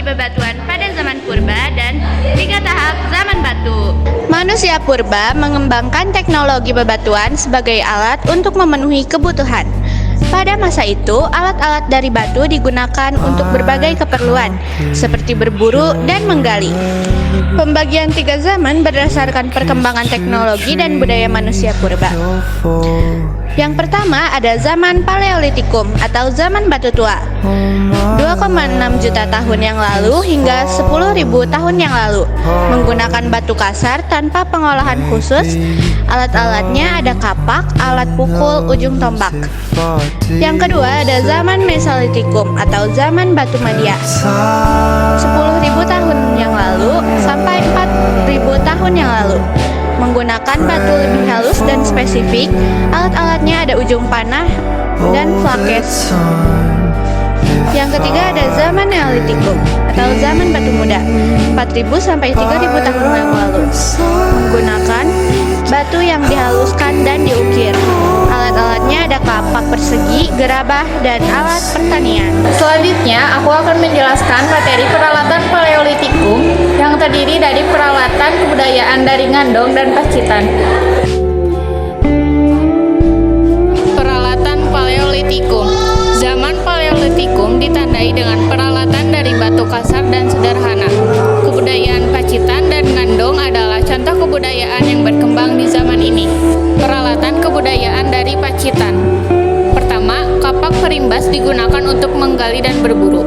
bebatuan pada zaman purba dan 3 tahap zaman batu. Manusia purba mengembangkan teknologi bebatuan sebagai alat untuk memenuhi kebutuhan. Pada masa itu, alat-alat dari batu digunakan untuk berbagai keperluan, seperti berburu dan menggali. Pembagian 3 zaman berdasarkan perkembangan teknologi dan budaya manusia purba. Yang pertama ada zaman Paleolitikum atau zaman batu tua. 2,6 juta tahun yang lalu hingga 10.000 tahun yang lalu, menggunakan batu kasar tanpa pengolahan khusus. Alat-alatnya ada kapak, alat pukul, ujung tombak. Yang kedua ada zaman Mesolitikum atau zaman batu madia. 10.000 tahun yang lalu sampai 4.000 tahun yang lalu, menggunakan batu lebih halus dan spesifik. Alat-alatnya ada ujung panah dan flakes. Yang ketiga ada zaman Neolitikum atau zaman batu muda, 4.000 sampai 3.000 tahun yang lalu, menggunakan batu yang dihaluskan dan diukir. Alat-alatnya ada kapak persegi, gerabah, dan alat pertanian. Selanjutnya, aku akan menjelaskan materi peralatan Paleolitikum yang terdiri dari peralatan kebudayaan dari Ngandong dan Pacitan. Peralatan Paleolitikum. Zaman Paleolitikum ditandai dengan peralatan dari batu kasar dan sederhana. Kebudayaan Pacitan dan Ngandong adalah contoh kebudayaan yang berkembang di zaman ini. Peralatan kebudayaan dari Pacitan. Pertama, kapak perimbas digunakan untuk menggali dan berburu.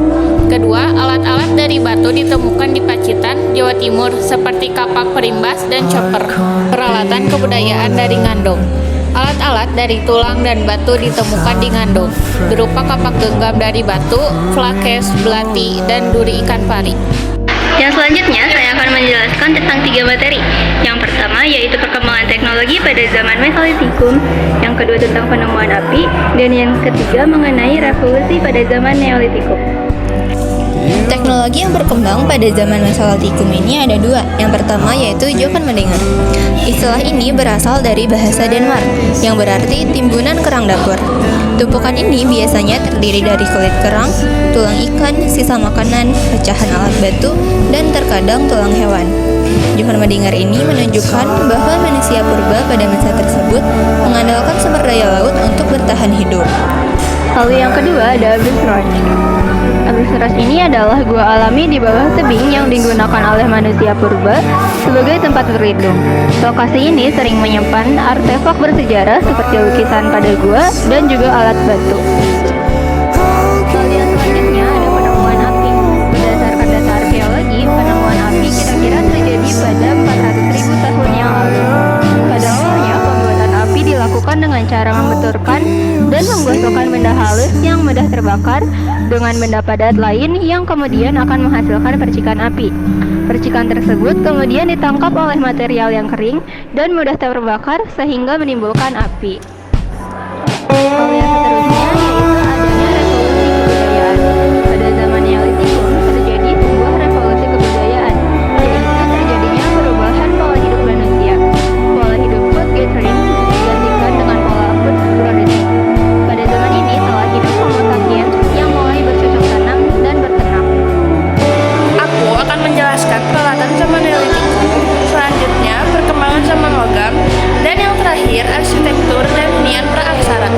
Kedua, alat-alat dari batu ditemukan di Pacitan, Jawa Timur, seperti kapak perimbas dan chopper. Peralatan kebudayaan dari Ngandong. Alat-alat dari tulang dan batu ditemukan di Ngandong, berupa kapak genggam dari batu, flakes, belati, dan duri ikan pari. Yang selanjutnya saya akan menjelaskan tentang 3 materi. Yang pertama yaitu perkembangan teknologi pada zaman Mesolitikum, yang kedua tentang penemuan api, dan yang ketiga mengenai revolusi pada zaman Neolitikum. Teknologi yang berkembang pada zaman Mesolitikum ini ada 2. Yang pertama yaitu jokan mendengar. Istilah ini berasal dari bahasa Denmark yang berarti timbunan kerang dapur. Tumpukan ini biasanya terdiri dari kulit kerang, tulang ikan, sisa makanan, pecahan alat batu, dan terkadang tulang hewan. Jokan mendengar ini menunjukkan bahwa manusia purba pada masa tersebut mengandalkan sumber daya laut untuk bertahan hidup. Lalu yang kedua ada Abusraj. Abusraj ini adalah gua alami di bawah tebing yang digunakan oleh manusia purba sebagai tempat berlindung. Lokasi ini sering menyimpan artefak bersejarah seperti lukisan pada gua dan juga alat batu. Lalu yang selanjutnya ada penemuan api. Berdasarkan data arkeologi, penemuan api kira-kira terjadi pada 400.000 tahun yang lalu. Pada awalnya, pembuatan api dilakukan dengan cara membenturkan dan menggosokkan benda halus yang mudah terbakar dengan benda padat lain yang kemudian akan menghasilkan percikan api. Percikan tersebut kemudian ditangkap oleh material yang kering dan mudah terbakar sehingga menimbulkan api. Hal yang seterusnya yaitu adanya revolusi kebudayaan. Pada zaman Neolitikum terjadi sebuah revolusi kebudayaan, yaitu terjadinya perubahan pola hidup manusia. Pola hidup food gathering digantikan dengan pola food producing. Pada zaman ini telah hidup Homo sapiens yang mulai bercocok tanam dan berternak. Aku akan menjelaskan peralatan zaman Neolitikum, selanjutnya perkembangan zaman logam, dan yang terakhir arsitektur dan hunian praaksara.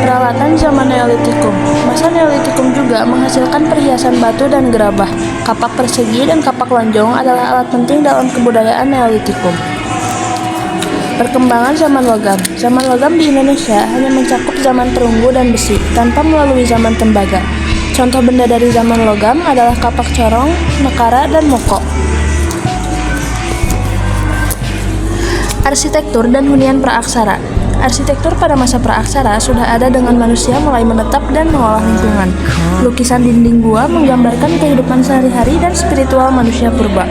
Peralatan zaman Neolitikum. Masa Neolitikum juga menghasilkan perhiasan batu dan gerabah. Kapak persegi dan kapak lonjong adalah alat penting dalam kebudayaan Neolitikum. Perkembangan zaman logam. Zaman logam di Indonesia hanya mencakup zaman perunggu dan besi, tanpa melalui zaman tembaga. Contoh benda dari zaman logam adalah kapak corong, mekara, dan moko. Arsitektur dan hunian praaksara. Arsitektur pada masa praaksara sudah ada dengan manusia mulai menetap dan mengolah lingkungan. Lukisan dinding gua menggambarkan kehidupan sehari-hari dan spiritual manusia purba.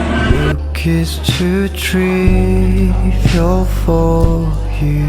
Kiss to trivial for you.